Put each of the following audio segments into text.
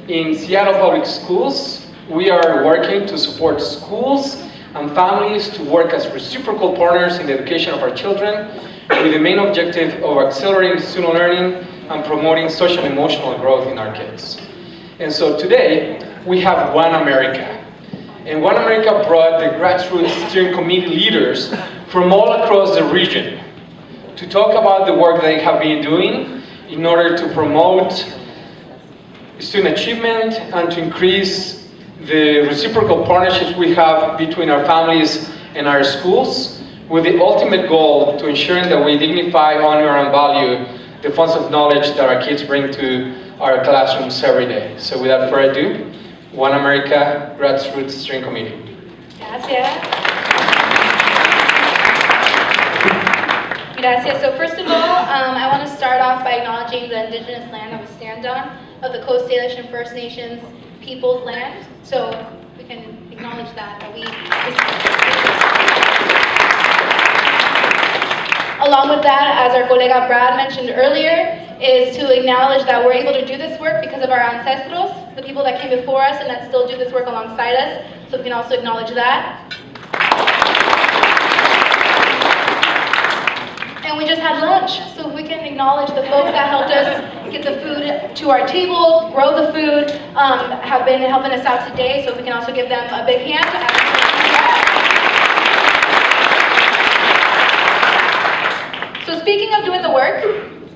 In Seattle Public Schools, we are working to support schools and families to work as reciprocal partners in the education of our children, with the main objective of accelerating student learning and promoting social and emotional growth in our kids. And so today, we have One America. And One America brought the grassroots steering committee leaders from all across the region to talk about the work they have been doing in order to promote student achievement and to increase the reciprocal partnerships we have between our families and our schools, with the ultimate goal to ensuring that we dignify, honor, and value the funds of knowledge that our kids bring to our classrooms every day. So without further ado, One America Grassroots Steering Committee. Gracias. So first of all, I want to start off by acknowledging the indigenous land that we stand on, of the Coast Salish and First Nations people's land. So we can acknowledge that we. Along with that, as our colega Brad mentioned earlier, is to acknowledge that we're able to do this work because of our ancestors, the people that came before us and that still do this work alongside us. So we can also acknowledge that. And we just had lunch, so we can acknowledge the folks that helped us get the food to our table, grow the food, have been helping us out today, so we can also give them a big hand. So speaking of doing the work,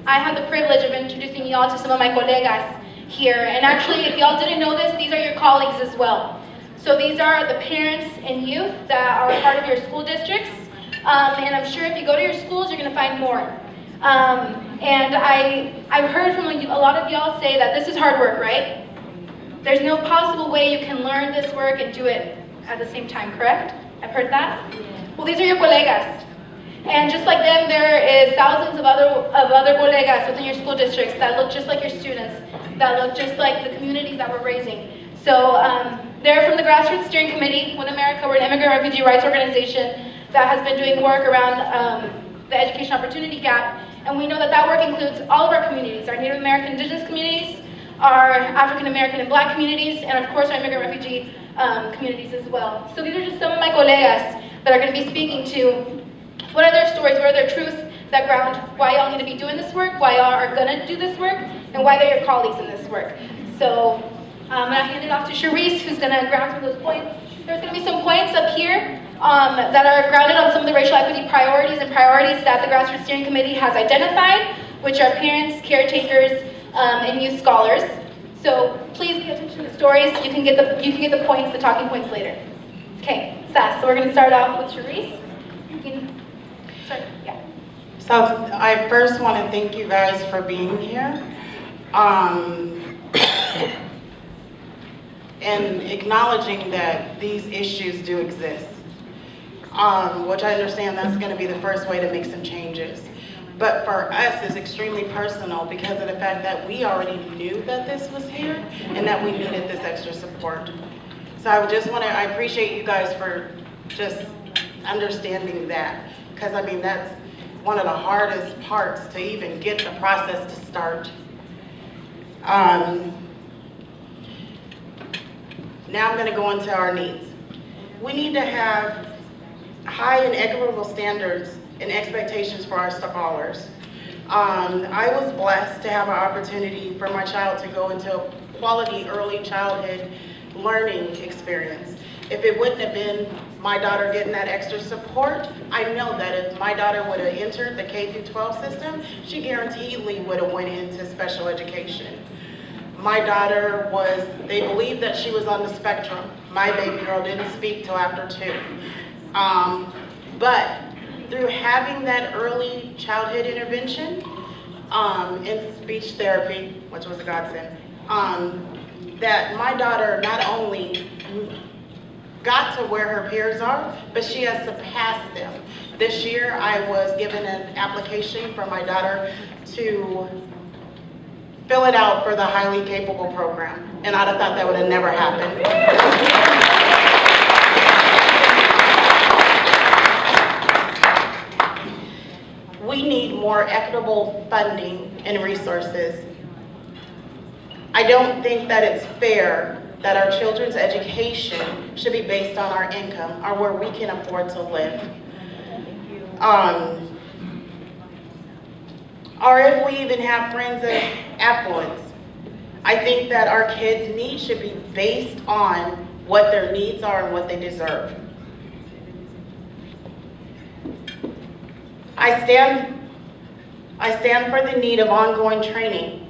I have the privilege of introducing y'all to some of my colegas here. And actually, if y'all didn't know this, these are your colleagues as well. So these are the parents and youth that are a part of your school districts. And I'm sure if you go to your schools, you're going to find more. And I've heard from a lot of y'all say that this is hard work, right? There's no possible way you can learn this work and do it at the same time, correct? I've heard that? Well, these are your colegas. And just like them, there is thousands of other colegas within your school districts that look just like your students, that look just like the communities that we're raising. So they're from the Grassroots Steering Committee. One America, we're an immigrant refugee rights organization that has been doing work around the education opportunity gap. And we know that that work includes all of our communities, our Native American indigenous communities, our African American and Black communities, and of course our immigrant refugee communities as well. So these are just some of my colegas that are going to be speaking to what are their stories, what are their truths that ground why y'all need to be doing this work, why y'all are going to do this work, and why they're your colleagues in this work. So I'm going to hand it off to Charisse, who's going to ground some of those points. There's going to be some points up here that are grounded on some of the racial equity priorities that the Grassroots Steering Committee has identified, which are parents, caretakers, and youth scholars. So please pay attention to the stories. You can get the points, the talking points later. Okay, Sass. So we're going to start off with Charisse. Yeah. So I first want to thank you guys for being here. And acknowledging that these issues do exist. Which I understand that's going to be the first way to make some changes. But for us, it's extremely personal because of the fact that we already knew that this was here and that we needed this extra support. So I appreciate you guys for just understanding that. Because I mean, that's one of the hardest parts to even get the process to start. Now I'm going to go into our needs. We need to have high and equitable standards and expectations for our scholars. I was blessed to have an opportunity for my child to go into a quality early childhood learning experience. If it wouldn't have been my daughter getting that extra support, I know that if my daughter would have entered the K-12 system, she guaranteedly would have went into special education. My daughter they believed that she was on the spectrum. My baby girl didn't speak till after 2. But through having that early childhood intervention in speech therapy, which was a godsend, that my daughter not only got to where her peers are, but she has surpassed them. This year I was given an application for my daughter to fill it out for the Highly Capable program, and I'd have thought that would have never happened. We need more equitable funding and resources I don't think that it's fair that our children's education should be based on our income or where we can afford to live. Or if we even have friends of affluence. I think that our kids' needs should be based on what their needs are and what they deserve. I stand for the need of ongoing training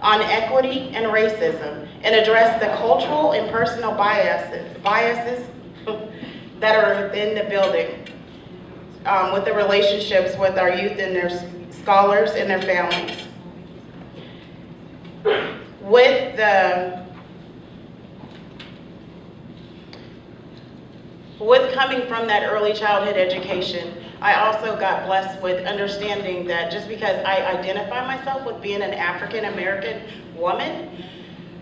on equity and racism and address the cultural and personal biases that are within the building with the relationships with our youth and their scholars and their families. With coming from that early childhood education, I also got blessed with understanding that just because I identify myself with being an African American woman,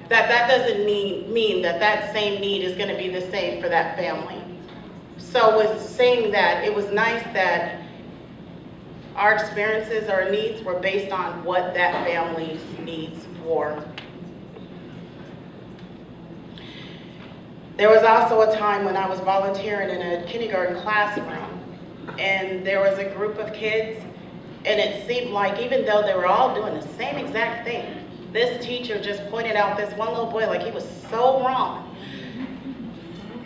that doesn't mean that that same need is going to be the same for that family. So with saying that, it was nice that our experiences, our needs were based on what that family's needs were. There was also a time when I was volunteering in a kindergarten classroom, and there was a group of kids, and it seemed like even though they were all doing the same exact thing, this teacher just pointed out this one little boy like he was so wrong.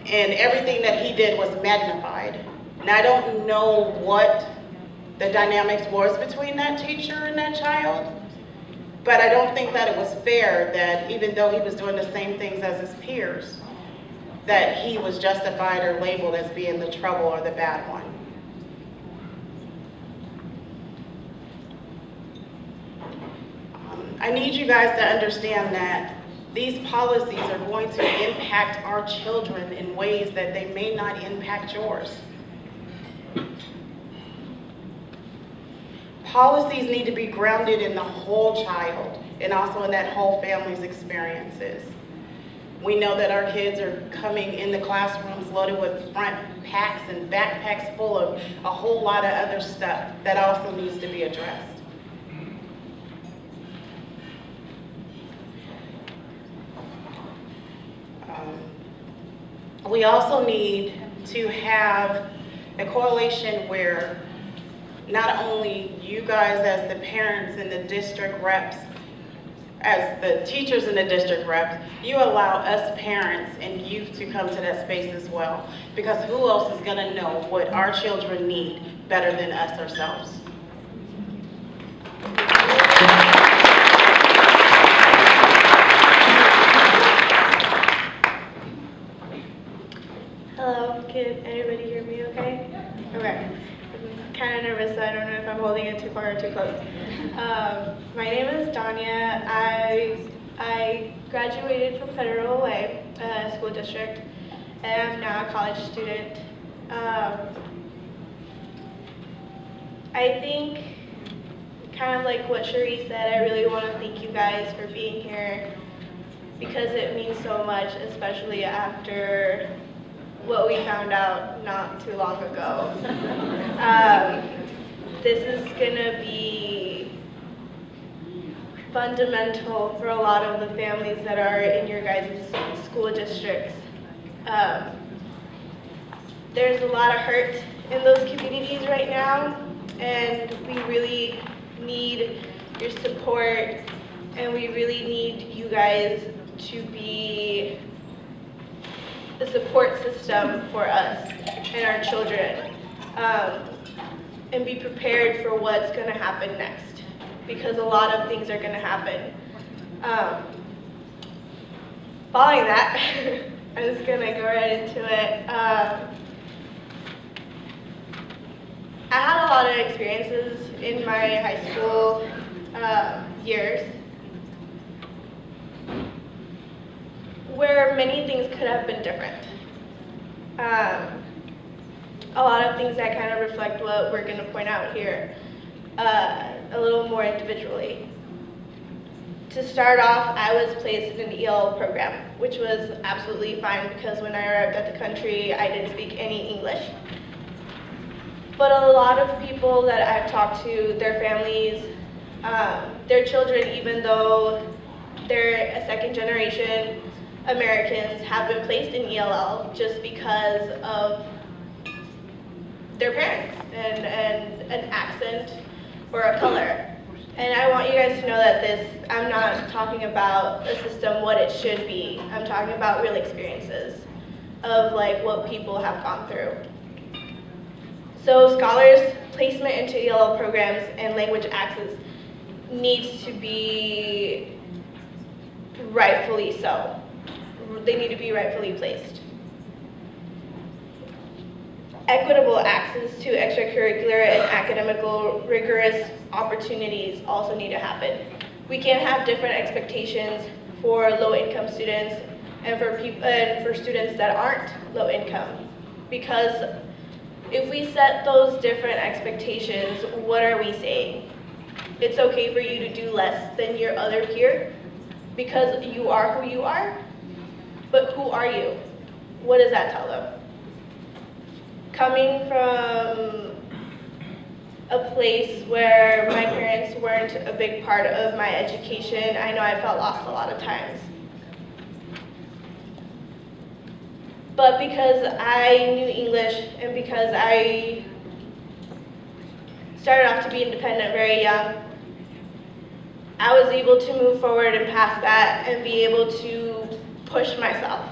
And everything that he did was magnified. And I don't know what the dynamics was between that teacher and that child, but I don't think that it was fair that even though he was doing the same things as his peers, that he was justified or labeled as being the trouble or the bad one. I need you guys to understand that these policies are going to impact our children in ways that they may not impact yours. Policies need to be grounded in the whole child and also in that whole family's experiences. We know that our kids are coming in the classrooms loaded with front packs and backpacks full of a whole lot of other stuff that also needs to be addressed. We also need to have a correlation where not only you guys as the parents and the district reps, as the teachers and the district reps, you allow us parents and youth to come to that space as well. Because who else is gonna know what our children need better than us ourselves? Hello, can anybody hear me okay? Okay. I'm kind of nervous, so I don't know if I'm holding it too far or too close. My name is Danya. I graduated from Federal Way School District, and I'm now a college student. I think, kind of like what Cherie said, I really want to thank you guys for being here because it means so much, especially after what we found out not too long ago. This is gonna be fundamental for a lot of the families that are in your guys' school districts. There's a lot of hurt in those communities right now, and we really need your support, and we really need you guys to be the support system for us and our children, and be prepared for what's going to happen next, because a lot of things are going to happen. Following that, I'm just going to go right into it. I had a lot of experiences in my high school years where many things could have been different. A lot of things that kind of reflect what we're going to point out here a little more individually. To start off, I was placed in an EL program, which was absolutely fine because when I arrived at the country, I didn't speak any English. But a lot of people that I've talked to, their families, their children, even though they're a second generation Americans have been placed in ELL just because of their parents and an accent or a color. And I want you guys to know that I'm not talking about a system, what it should be. I'm talking about real experiences of like what people have gone through. So scholars' placement into ELL programs and language access needs to be rightfully so. They need to be rightfully placed. Equitable access to extracurricular and academical rigorous opportunities also need to happen. We can't have different expectations for low-income students and for students that aren't low-income, because if we set those different expectations, what are we saying? It's okay for you to do less than your other peer because you are who you are, but who are you? What does that tell them? Coming from a place where my parents weren't a big part of my education, I know I felt lost a lot of times. But because I knew English and because I started off to be independent very young, I was able to move forward and past that and be able to push myself.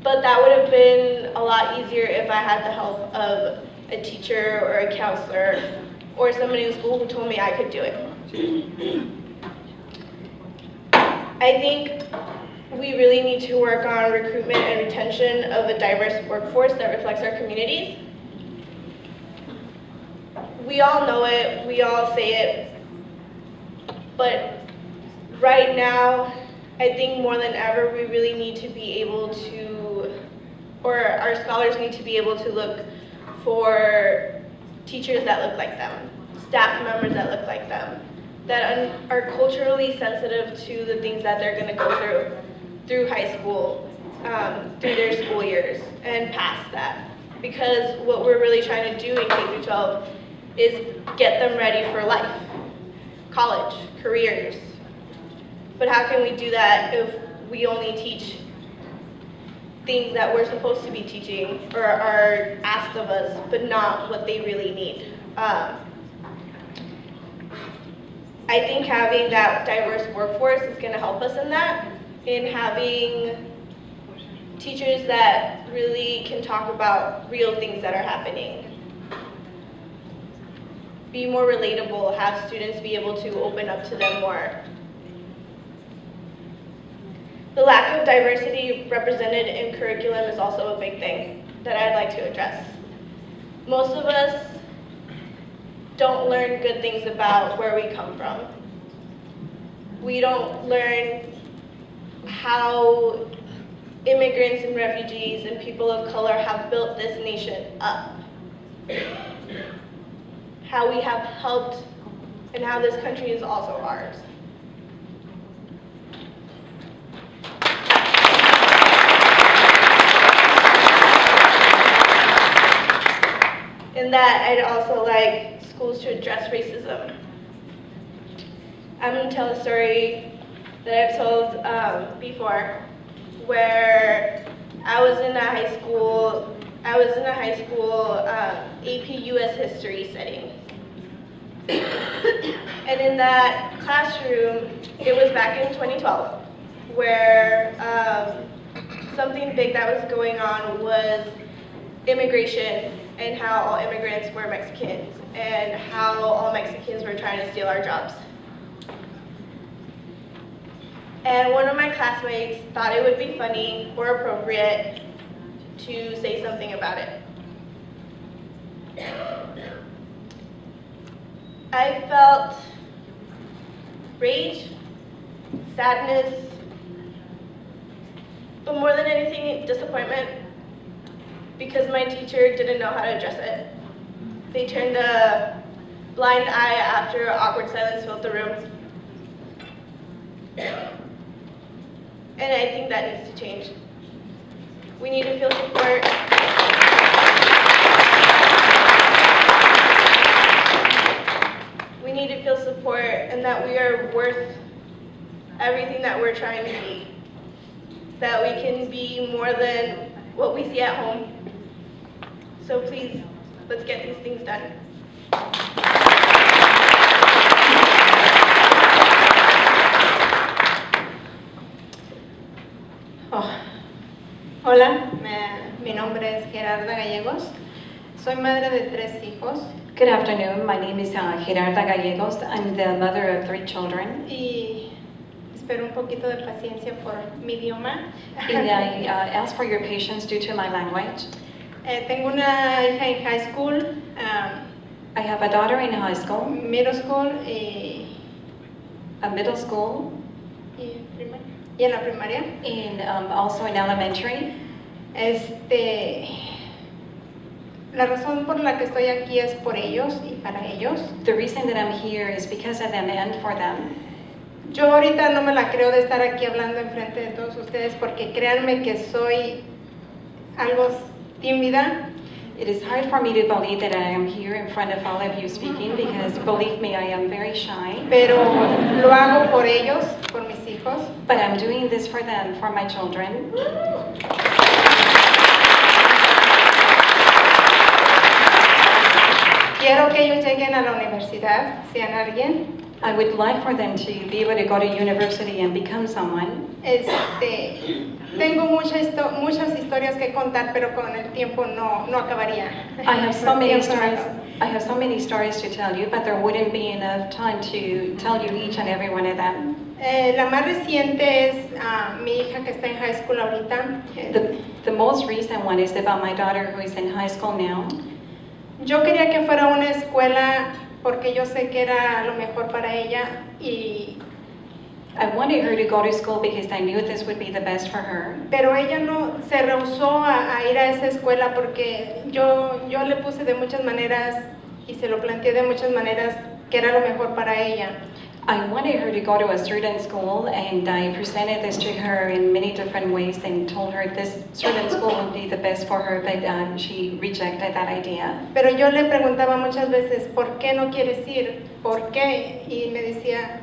But that would have been a lot easier if I had the help of a teacher or a counselor or somebody in school who told me I could do it. I think we really need to work on recruitment and retention of a diverse workforce that reflects our communities. We all know it, we all say it, but right now, I think more than ever, we really need to be able to, or our scholars need to be able to look for teachers that look like them, staff members that look like them, that are culturally sensitive to the things that they're gonna go through high school, through their school years, and past that. Because what we're really trying to do in K-12 is get them ready for life, college, careers. But how can we do that if we only teach things that we're supposed to be teaching or are asked of us, but not what they really need? I think having that diverse workforce is going to help us in that, in having teachers that really can talk about real things that are happening. Be more relatable, have students be able to open up to them more. The lack of diversity represented in curriculum is also a big thing that I'd like to address. Most of us don't learn good things about where we come from. We don't learn how immigrants and refugees and people of color have built this nation up. How we have helped and how this country is also ours. In that, I'd also like schools to address racism. I'm going to tell a story that I've told before, where I was in a high school AP US history setting. And in that classroom, it was back in 2012, where something big that was going on was immigration and how all immigrants were Mexicans and how all Mexicans were trying to steal our jobs. And one of my classmates thought it would be funny or appropriate to say something about it. I felt rage, sadness, but more than anything, disappointment, because my teacher didn't know how to address it. They turned a blind eye after awkward silence filled the room. And I think that needs to change. We need to feel support. We need to feel support and that we are worth everything that we're trying to be. That we can be more than what we see at home. So please, let's get these things done. Hola, mi nombre es Gerarda Gallegos. Soy madre de 3 hijos. Good afternoon. My name is Gerarda Gallegos. I'm the mother of 3 children. Y espero un poquito de paciencia por mi idioma. And I ask for your patience due to my language. Tengo una hija en high school, I have a daughter in high school, middle school y a middle school, en la primaria. and also in elementary. La razón por la que estoy aquí es por ellos y para ellos. The reason that I'm here is because of them and for them. Yo ahorita no me la creo de estar aquí hablando enfrente de todos ustedes porque créanme que soy algo tímida. It is hard for me to believe that I am here in front of all of you speaking because believe me, I am very shy. Pero lo hago por ellos, por mis hijos. But I'm doing this for them, for my children. Quiero que ellos lleguen a la universidad, sean alguien. I would like for them to be able to go to university and become someone. Tengo muchas historias que contar, pero con el tiempo no acabaría. I have so El many tiempo no stories. acaba. I have so many stories to tell you, but there wouldn't be enough time to tell you each and every one of them. La más reciente es mi hija que está en high school ahorita. The most recent one is about my daughter who is in high school now. Yo quería que fuera una escuela porque yo sé que era lo mejor para ella y I wanted her to go to school because I knew this would be the best for her. pero ella no se rehusó a ir a esa escuela porque yo le puse de muchas maneras y se lo planteé de muchas maneras que era lo mejor para ella. I wanted her to go to a certain school, and I presented this to her in many different ways and told her this certain school would be the best for her, but she rejected that idea. Pero yo le preguntaba muchas veces, ¿por qué no quieres ir? ¿Por qué? Y me decía,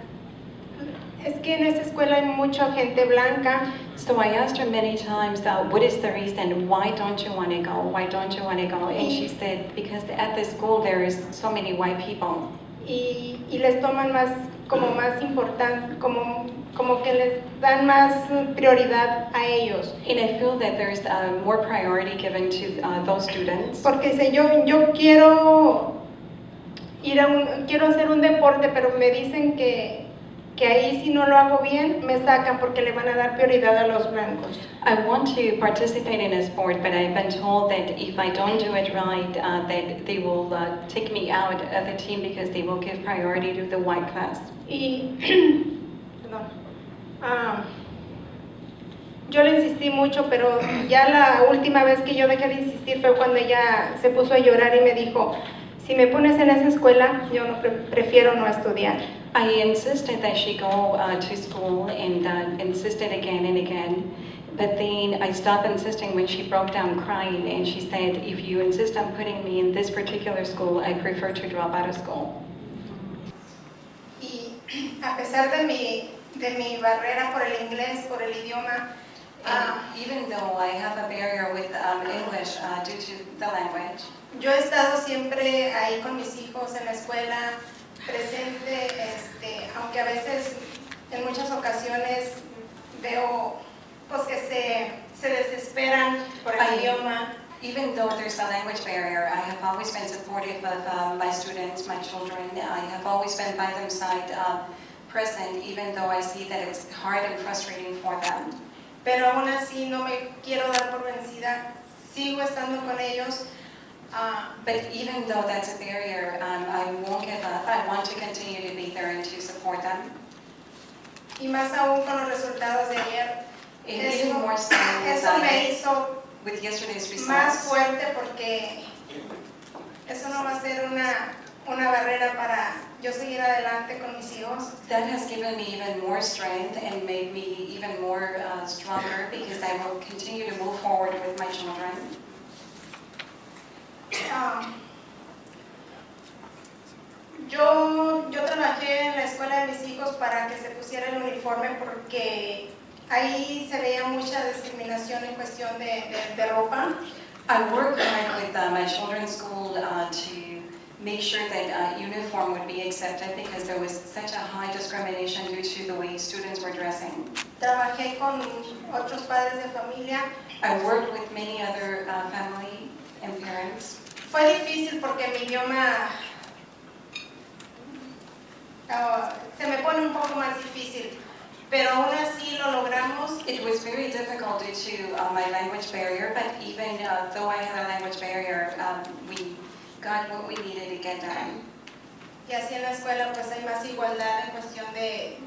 es que en esa escuela hay mucha gente blanca. So I asked her many times, what is the reason? Why don't you want to go? Why don't you want to go? And she said, because at the school there is so many white people. Y les toman más importancia, como que les dan más prioridad a ellos. And I feel that there's more priority given to those students. Porque si yo quiero quiero hacer un deporte, pero me dicen que ahí si no lo hago bien, me sacan porque le van a dar prioridad a los blancos. I want to participate in a sport, but I've been told that if I don't do it right, that they will take me out of the team because they will give priority to the white class. Y perdón. Yo le insistí mucho, pero ya la última vez que yo dejé de insistir fue cuando ella se puso a llorar y me dijo, si me pones en esa escuela, yo no prefiero no estudiar. I insisted that she go to school and insisted again and again, but then I stopped insisting when she broke down crying and she said, if you insist on putting me in this particular school, I prefer to drop out of school. Y a pesar de mi barrera por el inglés, por el idioma, Even though I have a barrier with English due to the language, yo he estado siempre ahí con mis hijos en la escuela, presente, aunque a veces, en muchas ocasiones, veo pues, que se desesperan por el idioma. even though there's a language barrier, I have always been supportive of my students, my children. I have always been by their side, present, even though I see that it's hard and frustrating for them. Pero aún así no me quiero dar por vencida, sigo estando con ellos. But even though that's a barrier, I won't give up. I want to continue to be there and to support them. Y más aún con los resultados de ayer. And even more so Eso me hizo with yesterday's más results. fuerte porque eso no va a ser una barrera para yo seguir adelante con mis hijos. That has given me even more strength and made me even more stronger because I will continue to move forward with my children. Yo trabajé en la escuela de mis hijos para que se pusiera el uniforme porque ahí se veía mucha discriminación en cuestión de ropa. I worked hard with my children's school to make sure that uniform would be accepted because there was such a high discrimination due to the way students were dressing. Trabajé con otros padres de familia. I worked with many other family and parents. Fue difícil porque mi idioma se me pone un poco más difícil, pero aún así lo logramos. It was very difficult due to my language barrier, but even though I had a language barrier, we got what we needed to get done. Y así en la escuela pues hay más igualdad en cuestión de,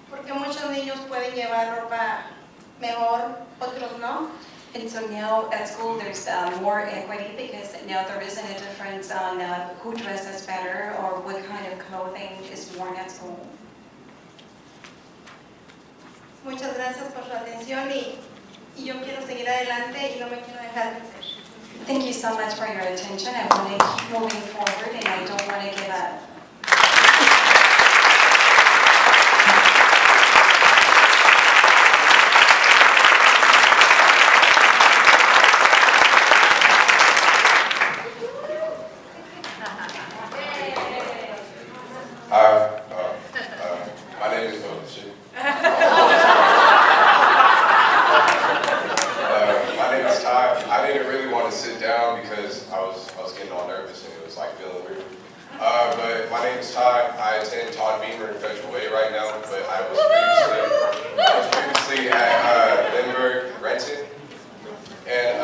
porque muchos niños pueden llevar ropa mejor, otros no. And so now at school there's more equity because now there isn't a difference on who dresses better or what kind of clothing is worn at school. Muchas gracias por su atención y yo quiero seguir adelante y no me quiero dejar vencer. Thank you so much for your attention. I want to keep moving forward and I don't want to give up. My name is Doshi. My name is Ty. I didn't really want to sit down because I was getting all nervous and it was like feeling weird. But my name is Ty. I attend Todd Beamer in Federal Way right now, but I was previously at Lindbergh, Renton. And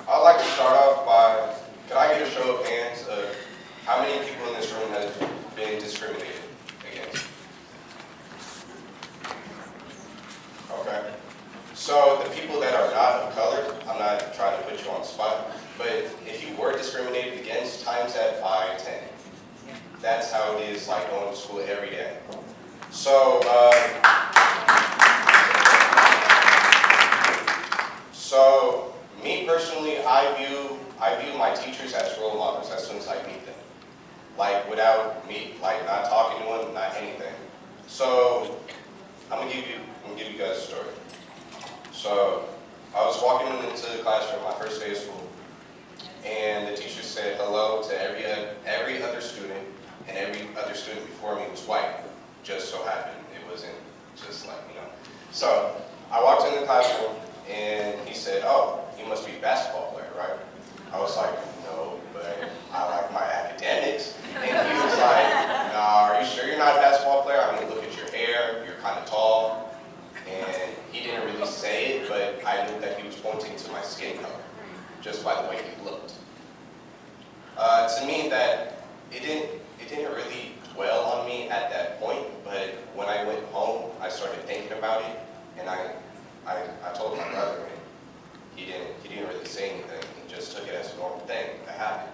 I'd like to start off by, can I get a show of hands of how many people in this room have been discriminated against? Okay. So the people that are not of color, I'm not trying to put you on the spot, but if you were discriminated against, times that by 10. That's how it is like going to school every day. So, me personally, I view my teachers as role models as soon as I meet them. Like without me, like not talking to them, not anything. So I'm gonna give you guys a story. So I was walking into the classroom my first day of school, and the teacher said hello to every other student, and every other student before me was white. Just so happened it wasn't just like, you know. So I walked in the classroom, and he said, "Oh, you must be a basketball player, right?" I was like, "No, but I like my academics." And he was like, "Nah, are you sure you're not a basketball player? I mean, look at your hair, you're kind of tall." And he didn't really say it, but I knew that he was pointing to my skin color, just by the way he looked. To me, that it didn't really dwell on me at that point, but when I went home, I started thinking about it, and I told my brother, and he didn't really say anything. He just took it as a normal thing that happened.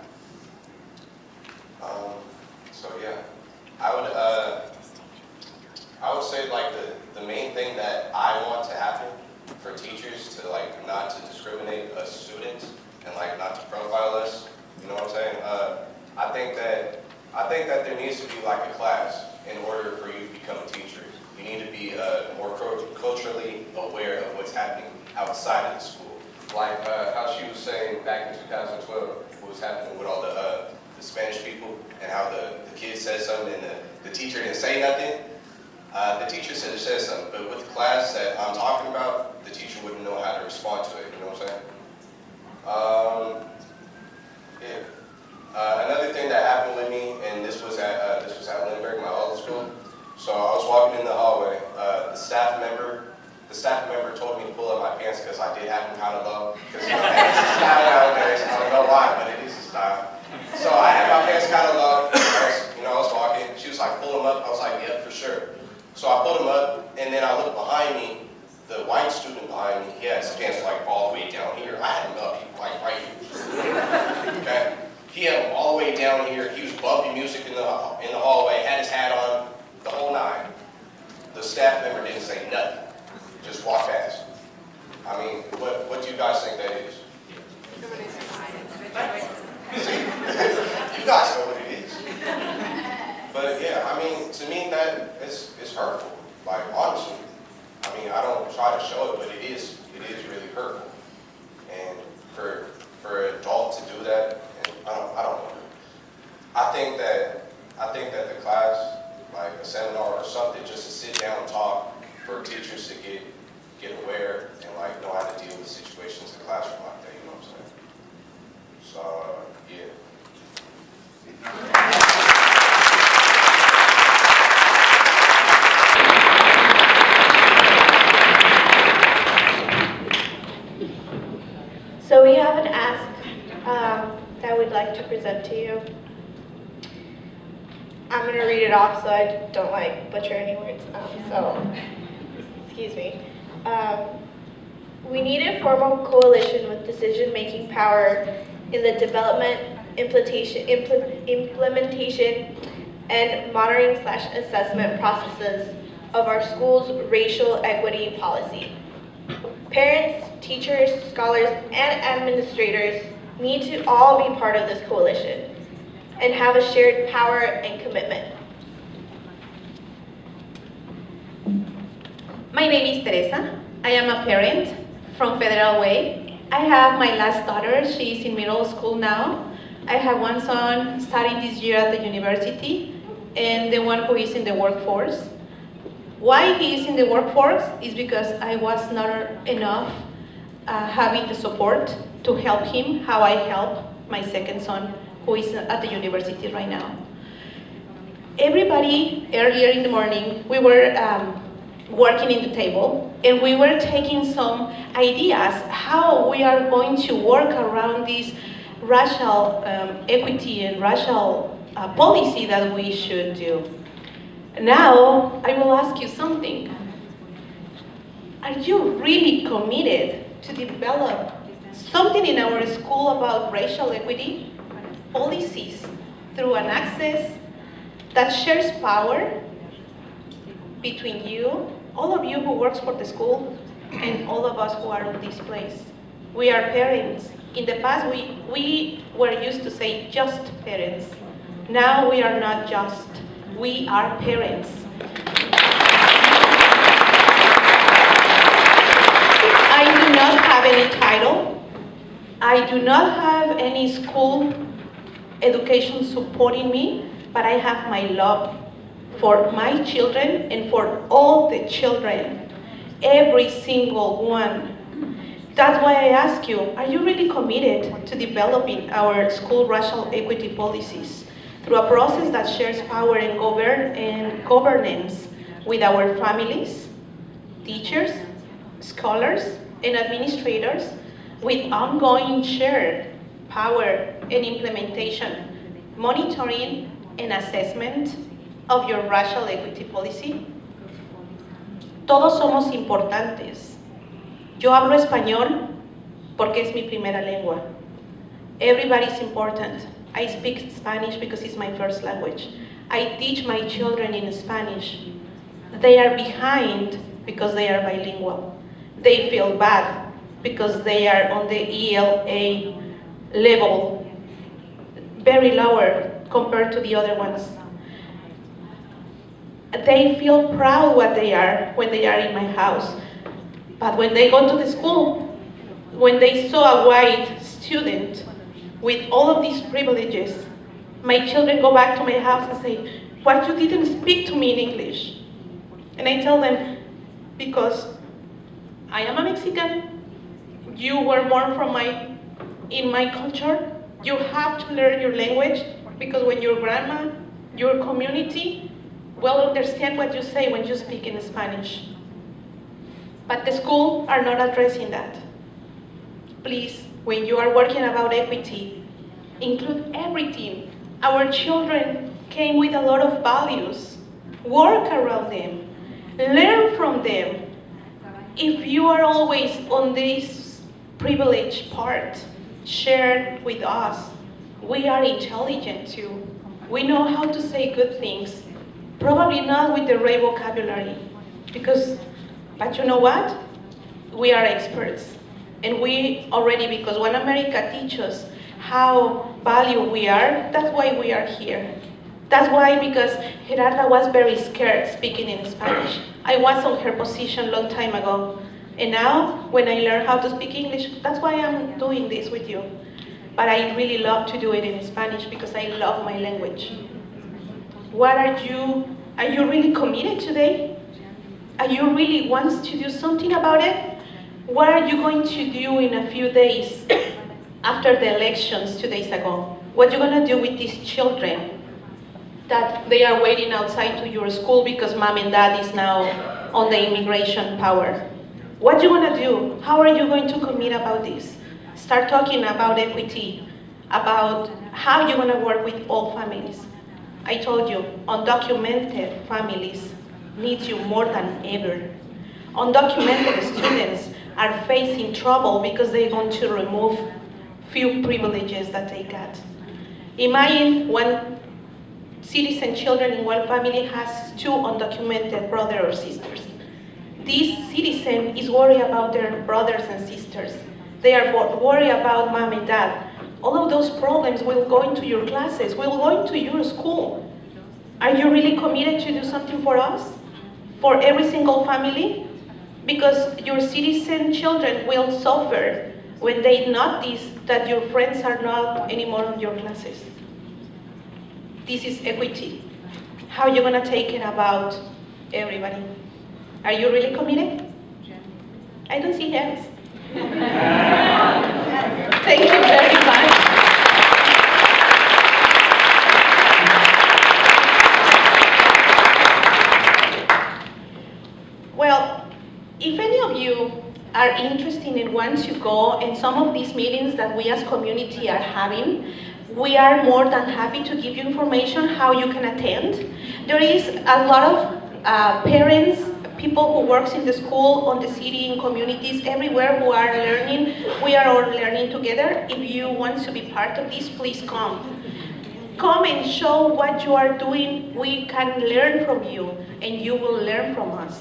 So yeah, I would say like the main thing that I want to happen for teachers to like not to discriminate us students and like not to profile us. You know what I'm saying? I think that there needs to be like a class in order for you to become a teacher. You need to be more culturally aware of what's happening outside of the school. Like how she was saying back in 2012, what was happening with all the Spanish people and how the kids said something and the teacher didn't say nothing. The teacher said something, but with the class that I'm talking about, the teacher wouldn't know how to respond to it. You know what I'm saying? Yeah. Another thing that happened with me, and this was at Lindbergh, my old school. So I was walking in the hallway. The staff member told me to pull up my pants because I did have them kind of low. Because my pants is style nowadays. I don't know why, but it is a style. So I had my pants kind of low. I was walking. She was like, pull them up. I was like, yeah, for sure. So I pulled them up, and then I looked behind me. The white student behind me, he had his pants like all the way down here. I had them up like right here. Okay. He had them all the way down here. He was bumping music in the hallway, had his hat on, the whole nine. The staff member didn't say nothing. Just walked past. I mean, what do you guys think that is? See? You guys know what it is. But yeah, I mean, to me that it's hurtful. Like honestly, I mean, I don't try to show it, but it is really hurtful. And for an adult to do that, and I don't know. I think that the class, like a seminar or something, just to sit down and talk for teachers to get aware and like know how to deal with situations in the classroom like that. You know what I'm saying? So yeah. So we have an ask that we'd like to present to you. I'm going to read it off so I don't like butcher any words. So, excuse me. We need a formal coalition with decision-making power in the development, implementation, and monitoring/assessment processes of our school's racial equity policy. Parents, teachers, scholars, and administrators need to all be part of this coalition and have a shared power and commitment. My name is Teresa. I am a parent from Federal Way. I have my last daughter. She's in middle school now. I have one son studying this year at the university and the one who is in the workforce. Why he is in the workforce is because I was not enough having the support to help him how I help my second son who is at the university right now. Everybody, earlier in the morning, we were working in the table and we were taking some ideas how we are going to work around this racial equity and racial policy that we should do. Now, I will ask you something. Are you really committed to develop something in our school about racial equity? Policies through an access that shares power between you, all of you who works for the school, and all of us who are in this place. We are parents. In the past, we were used to say just parents. Now we are not just. We are parents. I do not have any title. I do not have any school education supporting me, but I have my love for my children and for all the children, every single one. That's why I ask you, are you really committed to developing our school racial equity policies through a process that shares power and governance with our families, teachers, scholars, and administrators, with ongoing shared power and implementation, monitoring and assessment of your racial equity policy? Todos somos importantes. Yo hablo español porque es mi primera lengua. Everybody is important. I speak Spanish because it's my first language. I teach my children in Spanish. They are behind because they are bilingual. They feel bad because they are on the ELA level, very lower compared to the other ones. They feel proud what they are when they are in my house. But when they go to the school, when they saw a white student with all of these privileges, my children go back to my house and say, "Why you didn't speak to me in English?" And I tell them, because I am a Mexican, you were born in my culture, you have to learn your language, because when your grandma, your community, will understand what you say when you speak in Spanish. But the school are not addressing that. Please, when you are working about equity, include everything. Our children came with a lot of values. Work around them. Learn from them. If you are always on this privileged part, share with us. We are intelligent too. We know how to say good things. Probably not with the right vocabulary. But you know what? We are experts. And we already, because when America teaches how valued we are, that's why we are here. That's why, because Gerarda was very scared speaking in Spanish. I was on her position long time ago. And now, when I learn how to speak English, that's why I'm doing this with you. But I really love to do it in Spanish because I love my language. Are you really committed today? Are you really want to do something about it? What are you going to do in a few days after the elections 2 days ago? What are you going to do with these children that they are waiting outside to your school because mom and dad is now on the immigration power? What are you going to do? How are you going to commit about this? Start talking about equity, about how you're going to work with all families. I told you, undocumented families need you more than ever. Undocumented students are facing trouble because they want to remove few privileges that they got. Imagine one citizen children in one family has 2 undocumented brothers or sisters. This citizen is worried about their brothers and sisters. They are worried about mom and dad. All of those problems will go into your classes, will go into your school. Are you really committed to do something for us? For every single family? Because your citizen children will suffer when they notice that your friends are not anymore in your classes. This is equity. How are you going to take it about everybody? Are you really committed? I don't see hands. Thank you very much. Well, if any of you are interested and want to go in some of these meetings that we as community are having, we are more than happy to give you information how you can attend. There is a lot of parents, people who works in the school, on the city, in communities, everywhere who are learning. We are all learning together. If you want to be part of this, please come. Come and show what you are doing. We can learn from you, and you will learn from us.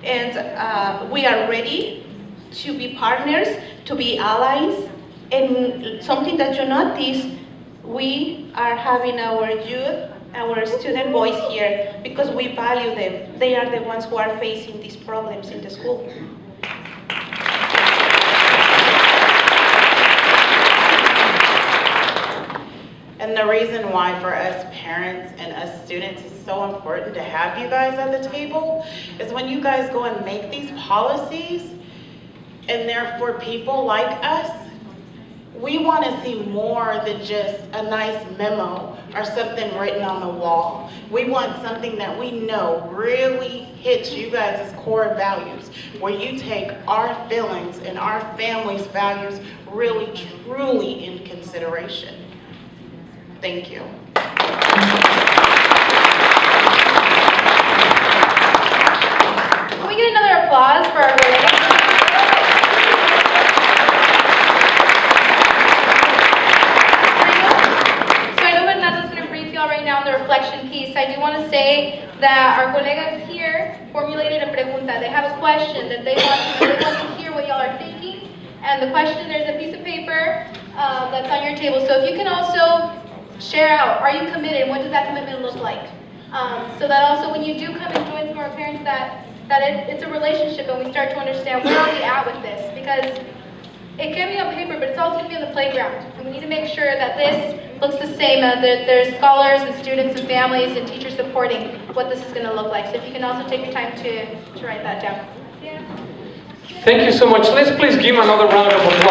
And we are ready to be partners, to be allies. And something that you notice, we are having our youth, our student voice here because we value them. They are the ones who are facing these problems in the school. And the reason why for us parents and us students is so important to have you guys at the table is when you guys go and make these policies and they're for people like us, we want to see more than just a nice memo or something written on the wall. We want something that we know really hits you guys' core values, where you take our feelings and our family's values really, truly in consideration. Thank you. Can we get another applause for our ladies? Right now in the reflection piece, I do want to say that our colegas here formulated a pregunta. They have a question that they want to hear what y'all are thinking. And the question, there's a piece of paper that's on your table. So if you can also share out, are you committed? What does that commitment look like? So that also when you do come and join some of our parents, that it's a relationship and we start to understand where are we at with this. Because it can be on paper, but it's also going to be on the playground. And we need to make sure that this looks the same, that there's scholars and students and families and teachers supporting what this is going to look like. So if you can also take your time to write that down. Yeah. Thank you so much. Let's please give him another round of applause.